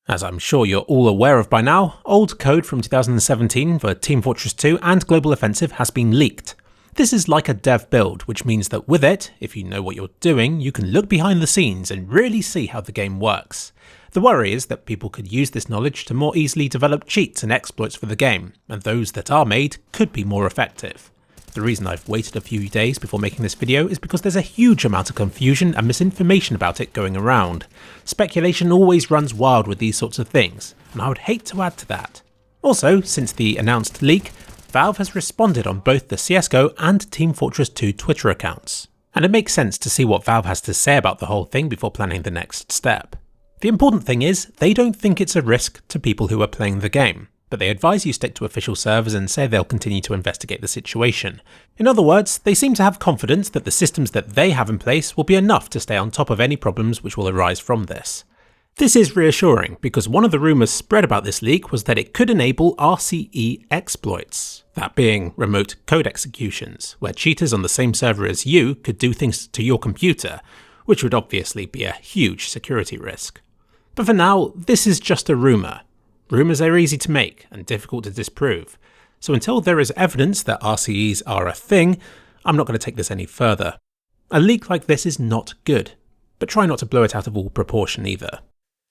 As I'm sure you're all aware of by now, old code from 2017 for Team Fortress 2 and Global Offensive has been leaked. This is like a dev build, which means that with it, if you know what you're doing, you can look behind the scenes and really see how the game works. The worry is that people could use this knowledge to more easily develop cheats and exploits for the game, and those that are made could be more effective. The reason I've waited a few days before making this video is because there's a huge amount of confusion and misinformation about it going around. Speculation always runs wild with these sorts of things, and I would hate to add to that. Also, since the announced leak, Valve has responded on both the CSGO and Team Fortress 2 Twitter accounts, and it makes sense to see what Valve has to say about the whole thing before planning the next step. The important thing is, they don't think it's a risk to people who are playing the game, but they advise you stick to official servers and say they'll continue to investigate the situation. In other words, they seem to have confidence that the systems that they have in place will be enough to stay on top of any problems which will arise from this. This is reassuring because one of the rumours spread about this leak was that it could enable RCE exploits, that being remote code executions, where cheaters on the same server as you could do things to your computer, which would obviously be a huge security risk. But for now, this is just a rumour. Rumours are easy to make and difficult to disprove, so until there is evidence that RCEs are a thing, I'm not going to take this any further. A leak like this is not good, but try not to blow it out of all proportion either.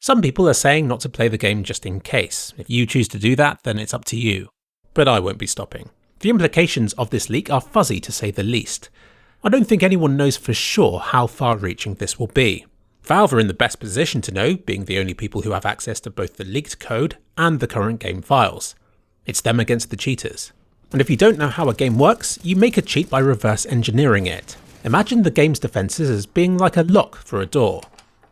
Some people are saying not to play the game just in case. If you choose to do that, then it's up to you. But I won't be stopping. The implications of this leak are fuzzy to say the least. I don't think anyone knows for sure how far-reaching this will be. Valve are in the best position to know, being the only people who have access to both the leaked code and the current game files. It's them against the cheaters. And if you don't know how a game works, you make a cheat by reverse engineering it. Imagine the game's defences as being like a lock for a door.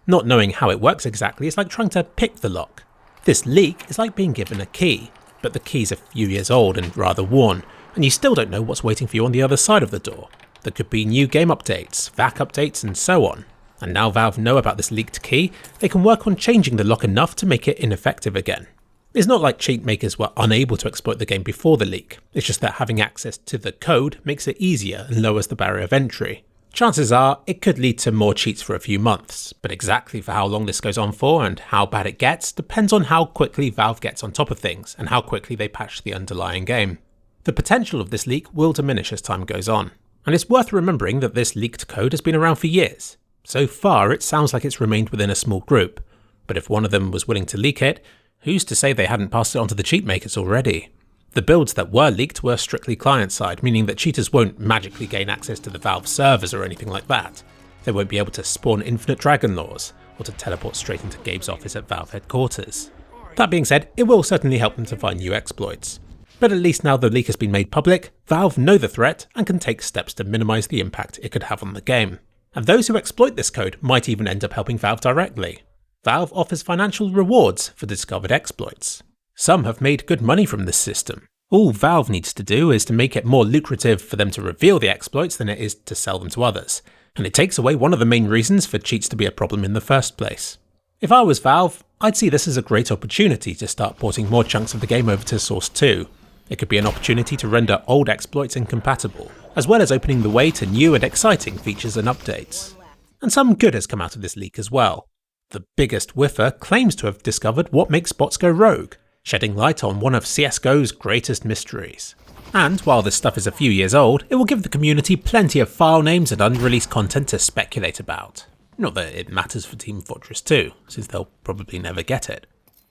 Not knowing how it works exactly is like trying to pick the lock. This leak is like being given a key, but the key's a few years old and rather worn, and you still don't know what's waiting for you on the other side of the door. There could be new game updates, VAC updates and so on. And now Valve know about this leaked key, they can work on changing the lock enough to make it ineffective again. It's not like cheat makers were unable to exploit the game before the leak, it's just that having access to the code makes it easier and lowers the barrier of entry. Chances are it could lead to more cheats for a few months, but exactly for how long this goes on for and how bad it gets depends on how quickly Valve gets on top of things and how quickly they patch the underlying game. The potential of this leak will diminish as time goes on, and it's worth remembering that this leaked code has been around for years. So far, it sounds like it's remained within a small group, but if one of them was willing to leak it, who's to say they hadn't passed it on to the cheat makers already? The builds that were leaked were strictly client-side, meaning that cheaters won't magically gain access to the Valve servers or anything like that. They won't be able to spawn infinite dragon laws, or to teleport straight into Gabe's office at Valve headquarters. That being said, it will certainly help them to find new exploits. But at least now the leak has been made public, Valve know the threat and can take steps to minimise the impact it could have on the game. And those who exploit this code might even end up helping Valve directly. Valve offers financial rewards for discovered exploits. Some have made good money from this system. All Valve needs to do is to make it more lucrative for them to reveal the exploits than it is to sell them to others. And it takes away one of the main reasons for cheats to be a problem in the first place. If I was Valve, I'd see this as a great opportunity to start porting more chunks of the game over to Source 2. It could be an opportunity to render old exploits incompatible, as well as opening the way to new and exciting features and updates. And some good has come out of this leak as well. The biggest whiffer claims to have discovered what makes bots go rogue, shedding light on one of CSGO's greatest mysteries. And while this stuff is a few years old, it will give the community plenty of file names and unreleased content to speculate about. Not that it matters for Team Fortress 2, since they'll probably never get it.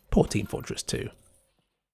Poor Team Fortress 2.